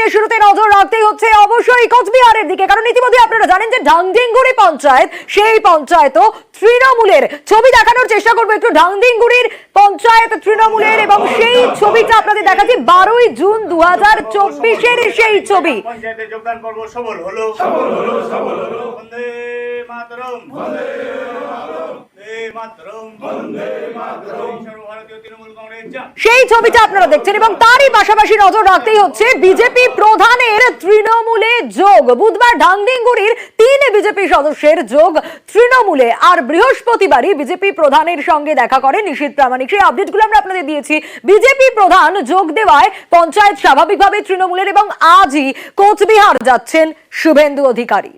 বুলেটিনের শুরুতে নজর রাখতেই হচ্ছে অবশ্যই কোচবিহারের দিকে, কারণ ইতিমধ্যে আপনারা জানেন যে ঢাংডিংগুড়ি পঞ্চায়েত, সেই পঞ্চায়েতও তৃণমূলের। ছবি দেখানোর চেষ্টা করবো একটু ঢাংডিংগুড়ির পঞ্চায়েত তৃণমূলের, এবং সেই ছবিটা আপনাদের দেখাচ্ছি 12ই জুন 2024-এর সেই ছবি। পঞ্চায়েতে যোগদান পর্ব সফল হলো। বন্দে মাতরম, বন্দে মাতরম, বন্দে মাতরম। সর্বভারতীয় তৃণমূল কংগ্রেস জয়। সেই ছবিটা আপনারা দেখছেন, এবং তারই পাশাপাশি নজর রাখতেই হচ্ছে বিজেপি প্রধানের তৃণমূলে যোগ। বুধবার ঢাংডিংগুড়ির 3 বিজেপি সদস্যের যোগ তৃণমূলে, আর বৃহস্পতিবারই বিজেপি প্রধানের সঙ্গে দেখা করে নিশীথ প্রামাণিক। সেই আপডেটগুলো আমরা আপনাদের দিয়েছি। বিজেপি প্রধান যোগ দেওয়ায় পঞ্চায়েত স্বাভাবিকভাবে তৃণমূলের, এবং আজই কোচবিহার যাচ্ছেন শুভেন্দু অধিকারী।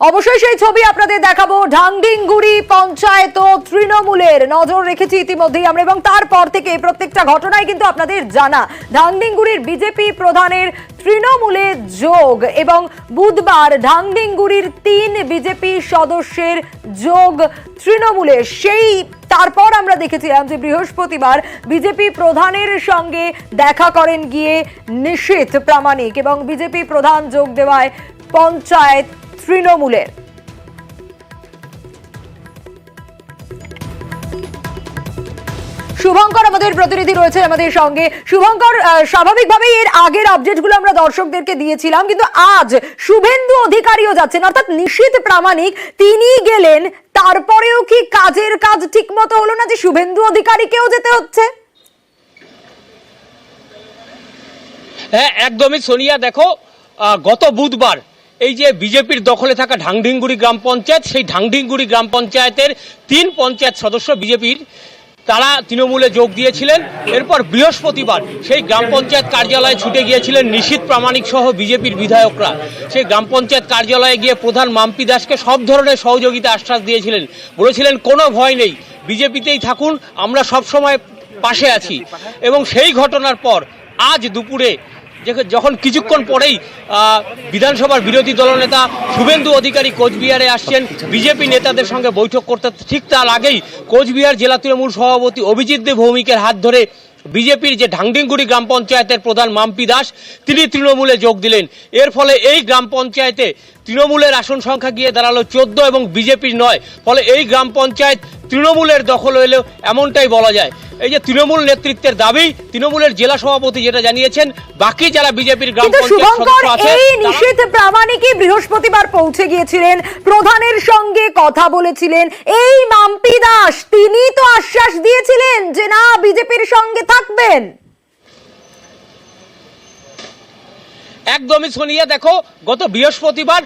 অবশ্যই সেই ছবি আপনাদের দেখাবো। ঢাংডিংগুড়ি পঞ্চায়েত তৃণমূলের নজর রেখেছি ইতিমধ্যেই আমরা, এবং তারপর থেকে প্রত্যেকটা ঘটনায় কিন্তু আপনাদের জানা। ঢাংডিংগুড়ির বিজেপি প্রধানের তৃণমূলে যোগ, এবং বুধবার ঢাংডিংগুড়ির 3 বিজেপি সদস্যের যোগ তৃণমূলে। সেই তারপর আমরা দেখেছিলাম যে বৃহস্পতিবার বিজেপি প্রধানের সঙ্গে দেখা করেন গিয়ে নিশীথ প্রামাণিক, এবং বিজেপি প্রধান যোগ দেওয়ায় পঞ্চায়েত তৃণমূলের। শুভঙ্কর আমাদের প্রতিনিধি রয়েছে আমাদের সঙ্গে। শুভঙ্কর, স্বাভাবিকভাবেই এর আগের আপডেটগুলো আমরা দর্শকদেরকে দিয়েছিলাম, কিন্তু আজ শুভেন্দু অধিকারীও যাচ্ছেন, অর্থাৎ নিশীথ প্রামাণিক তিনি গেলেন, তারপরেও কি কাজের কাজ ঠিক মতো হলো না যে শুভেন্দু অধিকারীকেও যেতে হচ্ছে? হ্যাঁ, একদমই সোনিয়া। দেখো, গত বুধবার এই যে বিজেপির দখলে থাকা ঢাংডিংগুড়ি গ্রাম পঞ্চায়েত, সেই ঢাংডিংগুড়ি গ্রাম পঞ্চায়েতের 3 পঞ্চায়েত সদস্য বিজেপির তারা তৃণমূলে যোগ দিয়েছিলেন। এরপর বৃহস্পতিবার সেই গ্রাম পঞ্চায়েত কার্যালয়ে ছুটে গিয়েছিলেন নিশীথ প্রামাণিক সহ বিজেপির বিধায়করা। সেই গ্রাম পঞ্চায়েত কার্যালয়ে গিয়ে প্রধান মাম্পি দাসকে সব ধরনের সহযোগিতা আশ্বাস দিয়েছিলেন, বলেছিলেন কোনো ভয় নেই, বিজেপিতেই থাকুন, আমরা সব সময় পাশে আছি। এবং সেই ঘটনার পর আজ দুপুরে যখন কিছুক্ষণ পরেই বিধানসভার বিরোধী দলনেতা শুভেন্দু অধিকারী কোচবিহারে আসছেন বিজেপি নেতাদের সঙ্গে বৈঠক করতে, ঠিক তার আগেই কোচবিহার জেলা তৃণমূল সভাপতি অভিজিৎ দে ভৌমিকের হাত ধরে বিজেপির যে ঢাংডিংগুড়ি গ্রাম পঞ্চায়েতের প্রধান মাম্পি দাস তিনি তৃণমূলে যোগ দিলেন। এর ফলে এই গ্রাম পঞ্চায়েতে তৃণমূলের আসন সংখ্যা গিয়ে দাঁড়ালো 14 এবং বিজেপির 9। ফলে এই গ্রাম পঞ্চায়েত তৃণমূলের দখল হলেও এমনটাই বলা যায়। এই যে তৃণমূল নেতৃত্বের দাবি, তৃণমূলের জেলা সভাপতি যেটা জানিয়েছেন, বাকি যারা বিজেপির গ্রাম পঞ্চায়েত সদস্য আছে, এই নিশীথ প্রামাণিকই বৃহস্পতিবার পৌঁছে গিয়েছিলেন, প্রধানের সঙ্গে কথা বলেছিলেন। এই মাম্পি দাস তিনি তো আশ্বাস দিয়েছিলেন যে না, বিজেপির সঙ্গে থাকবেন। একদমই সোনিয়া। দেখো, গত বৃহস্পতিবার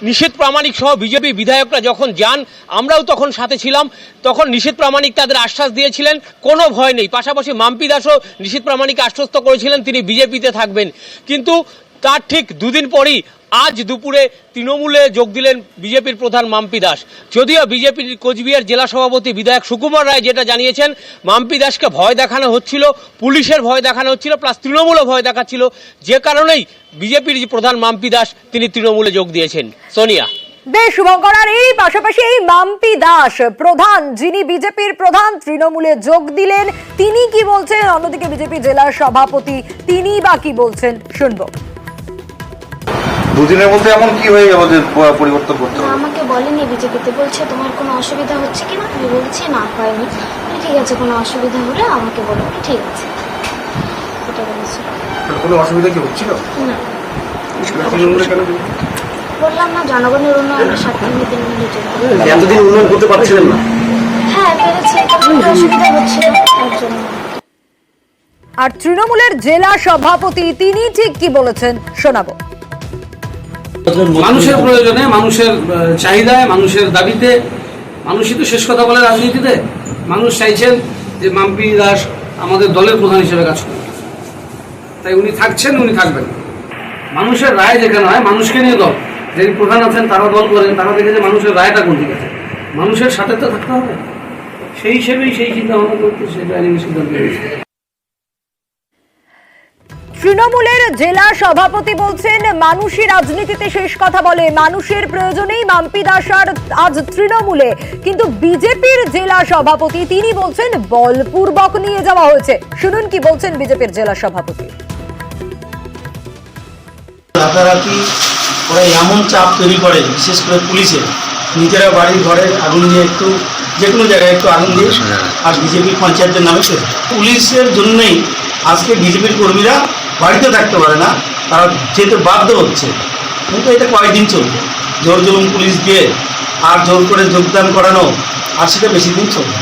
নিশীথ প্রামাণিক সহ বিজেপি বিধায়করা যখন যান, আমরাও তখন সাথে ছিলাম, তখন নিশীথ প্রামাণিক তাদের আশ্বাস দিয়েছিলেন কোনো ভয় নেই। পাশাপাশি মাম্পি দাসও নিশীথ প্রামাণিককে আশ্বস্ত করেছিলেন তিনি বিজেপিতে থাকবেন। কিন্তু তার ঠিক 2 দিন পরই আজ দুপুরে তৃণমূলে যোগ দিলেন বিজেপির প্রধান মাম্পি দাস। যদিও বিজেপির কোচবিহার জেলা সভাপতি বিধায়ক সুকুমার রায় যেটা জানিয়েছেন, মাম্পি দাসকে ভয় দেখানো হচ্ছিল, পুলিশের ভয় দেখানো হচ্ছিল, প্লাস তৃণমূলও ভয় দেখাচ্ছিল, যে কারণেই বিজেপির প্রধান মাম্পি দাস তিনি তৃণমূলে যোগ দিয়েছেন। সোনিয়া। বেশ শুভঙ্কর, আর এই পাশাপাশি এই মাম্পি দাস প্রধান, যিনি বিজেপির প্রধান, তৃণমূলে যোগ দিলেন, তিনি কি বলছেন? অন্যদিকে বিজেপি জেলা সভাপতি তিনি বা কি বলছেন শুনবো। 2 দিনের মধ্যে এমন কি হয়ে গেল যে পরিবর্তন করতে হবে? আমাকে বলেনি বিজেপিতে, বলছে তোমার কোনো অসুবিধা হচ্ছে কিনা। আমি বলছি না, হয়নি। ঠিক আছে, কোনো অসুবিধা হলে আমাকে বলো। ঠিক আছে, এটা বলেছি। কোনো অসুবিধা কি হচ্ছিল না, কেন? বললাম না, জনগণের উন্নয়নের স্বার্থে আমি তৃণমূলে যোগ দিই। এতদিন উন্নয়ন করতে পারছিলেন না? হ্যাঁ, পেরেছি, অসুবিধা হচ্ছিল তার জন্য। আর তৃণমূলের জেলা সভাপতি তিনি ঠিক কি বলেছেন শোনাবো। মানুষের প্রয়োজনে, মানুষের চাহিদায়, মানুষের দাবিতে, মানুষই তো শেষ কথা বলে রাজনীতিতে। মানুষ চাইছেন যে মাম্পি দাস আমাদের দলের প্রধান হিসেবে কাজ করবেন, তাই উনি থাকছেন, উনি থাকবেন। মানুষের রায় যেখানে হয়, মানুষকে নিয়ে দল, যে প্রধান আছেন তারা দল করেন, তারা দেখে যে মানুষের রায়টা কোন দিকে আছে, মানুষের সাথে তো থাকতে হবে। সেই হিসেবেই সেই চিন্তা ভাবনা করতে সেটা সিদ্ধান্ত নিয়েছে। তৃণমূলের জেলা সভাপতি বলছেন মানুষই রাজনীতিতে শেষ কথা বলে, মানুষের প্রয়োজনেই মাম্পি দাস আজ তৃণমূলে। কিন্তু বিজেপির জেলা সভাপতি তিনি বলছেন বলপূর্বক নিয়ে যাওয়া হয়েছে। শুনুন কি বলছেন বিজেপির জেলা সভাপতি। রাতারাতি ওরা এমন চাপ তৈরি করে, বিশেষ করে পুলিশের, নিজেরা বাড়ির ঘরে আগুন দিয়ে একটু যে কোনো জায়গায় একটু আগুন দিয়ে আর বিজেপির পঞ্চায়েতের নামে শেষ। পুলিশের জন্যই আজকে বিজেপির কর্মীরা বাড়িতে থাকতে পারে না, তারা যেতে বাধ্য হচ্ছে। কিন্তু এটা কয়েকদিন চলবে, জোর জুলুম পুলিশ দিয়ে আর জোর করে যোগদান করানো, আর সেটা বেশি দিন চলবে।